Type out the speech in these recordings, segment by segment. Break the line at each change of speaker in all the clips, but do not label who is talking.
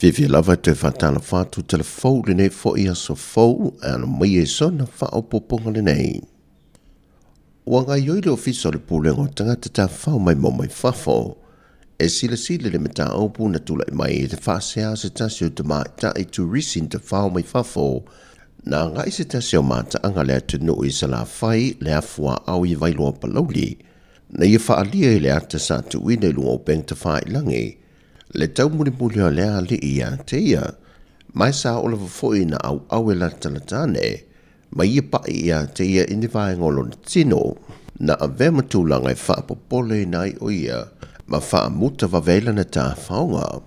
Vivi lava te whatala whātu telefou le nei fo ia so fou ana mai e sona whao poponga le nei. Wanga ioi le ofiso le pūlengo tangata ta whao mai mo mai whafo. E sila le mata aupu na tula mai e te whaasea se tasio te mai ta e tu risin te whao mai whafo. Na ngai se tasio mata anga lea te nui sa la whai le afua au i vailoa palauli. Na ia whaalia i le ata sa tu wine lunga o peng te whai langi. Le tau muni o lea li ia te ia, mai sa o lewa foi na au e la talatane, mai ia pa ia te ia ini vai ngolo ni tino, na a vema tūlanga i wha popole nai o ia, ma wha muta wawela na tā whaonga.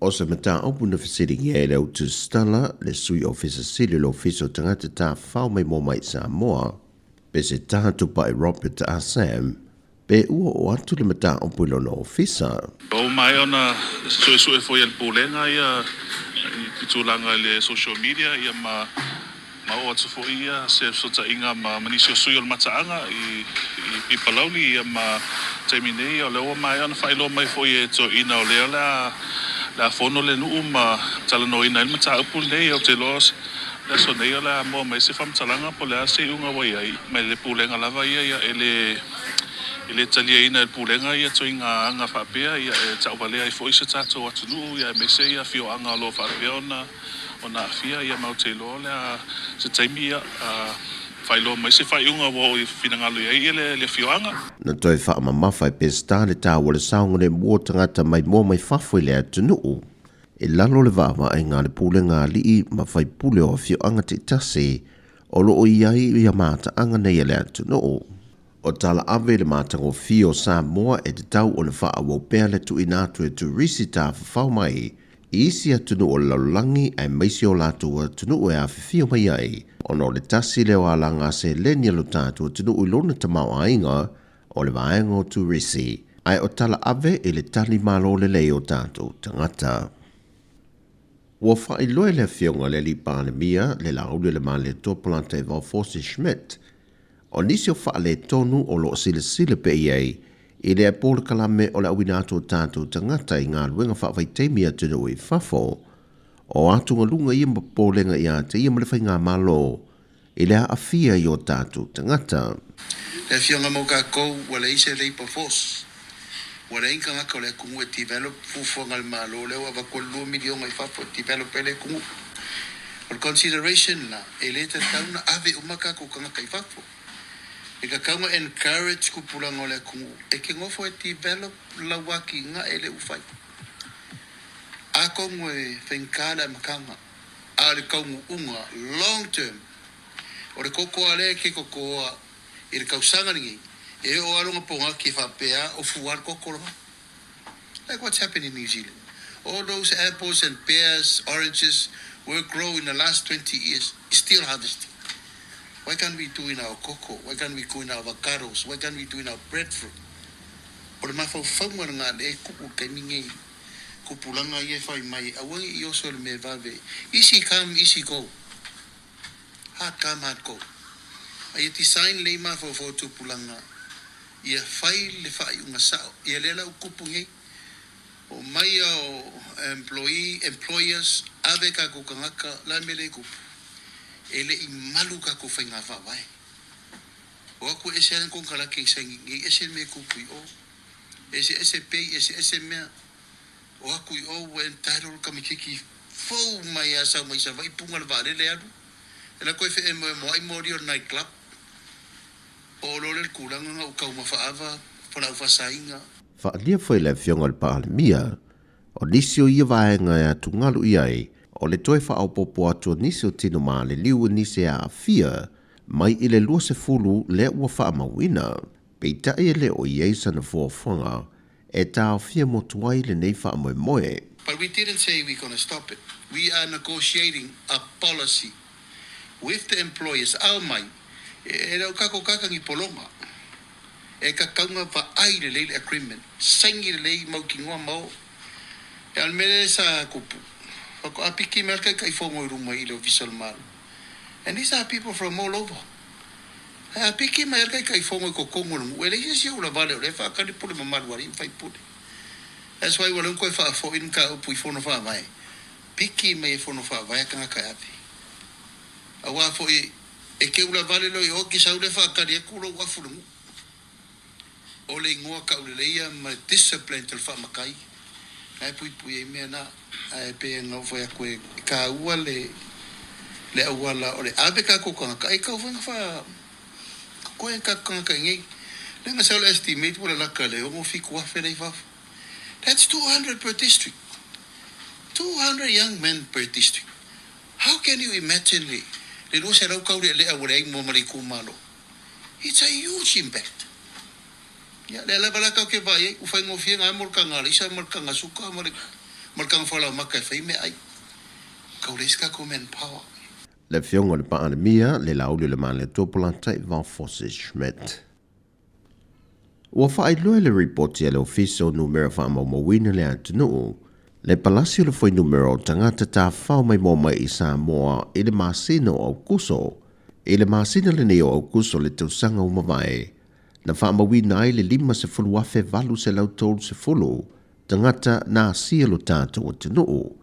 O se mata aupu na whasiri nge le utu Tala, le sui ofisa sili lo fiso tangata tā whao mai mo mai Sāmoa, pe se tātu pa i Robert a Sam, pe ua o atu le mata aupu lo no ofisa.
O mai ona sue foi al pulenga ia i tūlanga le social media ia ma o atu foi ia se sota inga ma manisio sui al mataanga i palauli ia ma taimine o le o mai ona whailo mai foi e to ina o leo la fono le nuu ma talano ina il mata upu nei o te los la so nei o la mo mai se fam talanga po le ase unga wai ai mai le pulenga lava ia ele talia ina el pulenga ia toinga anga whapea ia e tau walea i foisa tato atunu ia me se ia fio anga lo whapea ona afia ia mautelo lea se taimi ia whailo mai se whaiunga wo i whinangalo ia le fio anga.
Na toi wha mawhai pesta le tā wale saunga le mua tangata mai mua mai whawhoi le atunu. E lalo le wāma e ngā le pulenga li i ma whai pule o fio anga te tase o lo o iai ia mata anga nei le atunu. O tala ave le mātango fio Sāmoa e te tau o le wha awau pēr le tu inatu e tu risi tā whawhau mai, i isi atunu o laulangi e maisi o lātu atunu e a fio mai ai, ono le tasi leo alanga se lenia lo tātu atunu i lona tamau ainga o le vaengo tu risi, ai o tala ave e le tali malo le leo tātu tangata. Ua whai loe le fionga le li pānemia le laule le mā le tōpulante vau Forse Schmidt, o nisi o wha le tonu o lo sile pe iei, i le apole kalame o le awinato tātou tangata i ngā luenga whawai teimia tunu i whafo, o atunga lunga i mbapolenga i a te i malewhai ngā malo, i le awhia i o tātou tangata.
Le fionga mo ka kou, wale ise leipa fos, wale inka ngaka le kungu e develop fufonga le malo, le wa wakua 2 milionga i whafo develop e le kungu. O consideration la, e le te tauna ave umaka ko kangaka i whafo. E ka kaunga encourage kupulanga o le kungu. E ke ngofo e develop la waki nga ele ufai. A kongo e whenkala makanga. A le kaungu unga long term. O le koko ale ke kokoa i le kausanga ningi. E o alonga ponga ki whapea o fuar koko loha. Like what's happened in New Zealand. All those apples and pears, oranges were grown in the last 20 years. Still harvesting. Why can't we do in our cocoa? Why can't we do in our avocados? Why can't we do in our breadfruit? O le mawhauwhaunga ngā le kupu kemingei. Kupulanga i e whai mai. Awangi i oso le me vave. Easy come, easy go. Hard come, hard go. A i ti sign le mawhauwhau tupulanga. I a whai le whai unga sao. I a lela ukupu ngei. O mai au employers, ave ka kukangaka, la mele kupu. Ele i malu ka ko whainga whawai. O aku ese an kong kalake i sangi, ngi ese me kupui o. Ese SEP, ese mea. O aku i o wa entitled ka mikiki fau mai asa mai sa vai punga le vare le adu. E la koe whi e moe moai mori o night club. O lole le kulanga nga u kauma whaava, pala u whasainga.
Whaalia whai le fionga le pālemia, o nisio ia vaenga e atu ngalu iai, o le toe wha au popo atu nisi o tino maa le liu nisi a awhia, mai i le lua se fulu le ua wha mawina, pei tae e le o ieisa na fuawhanga, e ta awhia motuai le nei wha moe moe.
But we didn't say we're going to stop it. We are negotiating a policy with the employers. Au mai, e rau kako kakangi polonga, e ka kaunga wa ai le leile agreement, saingi le lei mau ki ngoa mau, e almere sa kupu. Wako apiki melka kai fongo i runga i le official maru. And these are people from all over. Apiki melka kai fongo i kokongo rungu. Ele isi ula vale o le whakari pule mamaru wari, whai pule. That's why walang koe wha in ka upu I whono wha vai. Piki me whono wha vai kanga kai api. Awa fo e ke ula vale lo I hoki saule wha kari e kuro wafurungu. O le ingoa ka ule leia ma discipline til wha makai. Ai pui e mea na. Ai pe ngau fo ya koe ka ua le aua la o le abe ka kukanga ka. Ai kau wha koe ka kanga ka ngei. Lenga saule estimate wala laka le omo fiku wafe rei wafu. That's 200 per district. 200 young men per district. How can you imagine le rosa rau kauri le awurei mo mariku malo? It's a huge impact. Ya le la bala ka ke vai u fai ngofia nga morkanga isa morkanga suka morkanga fala maka fai me ai. Kauri ska komen power.
Le fiongo le paana mia le laulu le male topolanta van Fosse Schmidt. Ua whaailoa le reporti le officio numero whaamawawina le atunuu, le palasio le foi numero tangata tā whao mai mō mai I Sāmoa I le māsina o Aukuso, I le māsina le neo Aukuso le tausanga umawai, na whaamawina ai le 5 wafe valu se lau tolu se fulu, tangata nā sia lo tātou atunuu.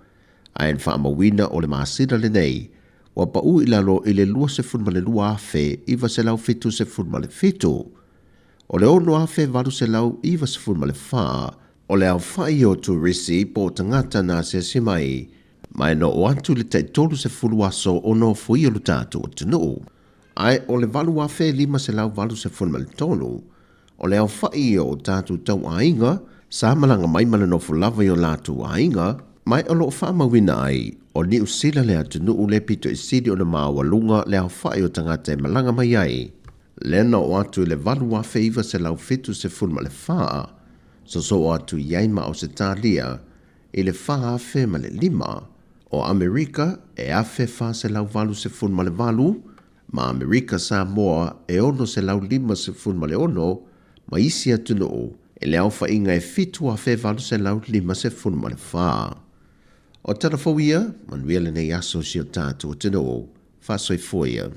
Ai le whaamawina o le māsina le nei, wa pau I lalo I le 2 ma le 2 afe, iwa se lau fitu se ma le fitu, o le ono afe valu se lau iwa sifun ma le wha, o le au whai o turisi po tangata nā se simai, mai no o atu le tei tolu se fulu aso o no fui o lutatu o tunu. Ai o le valu afe 5 se lau valu sifun ma le tonu, o le au whai o tatu tau ainga, sa malanga mai mala no fulava o latu ainga, mai o lo whamawina ai, o ni usila le atunu le pito isidi o na mawalunga le au whai o tangata malanga mai ai. Lena o atu le valu afe iwa se lau fitu se fulma le wha, so o atu iaima o se tālia, I le wha afe ma le 5, o Amerika e afe wha se lau valu se fulma le valu, ma Amerika Sāmoa e ono se lau 5 se fulma le ono, ma isi atunu e le au whainga e fitu afe valu se lau 5 se fulma le wha. O tana fawia, manuele nei aso si o tātu atunu, wha soi foia.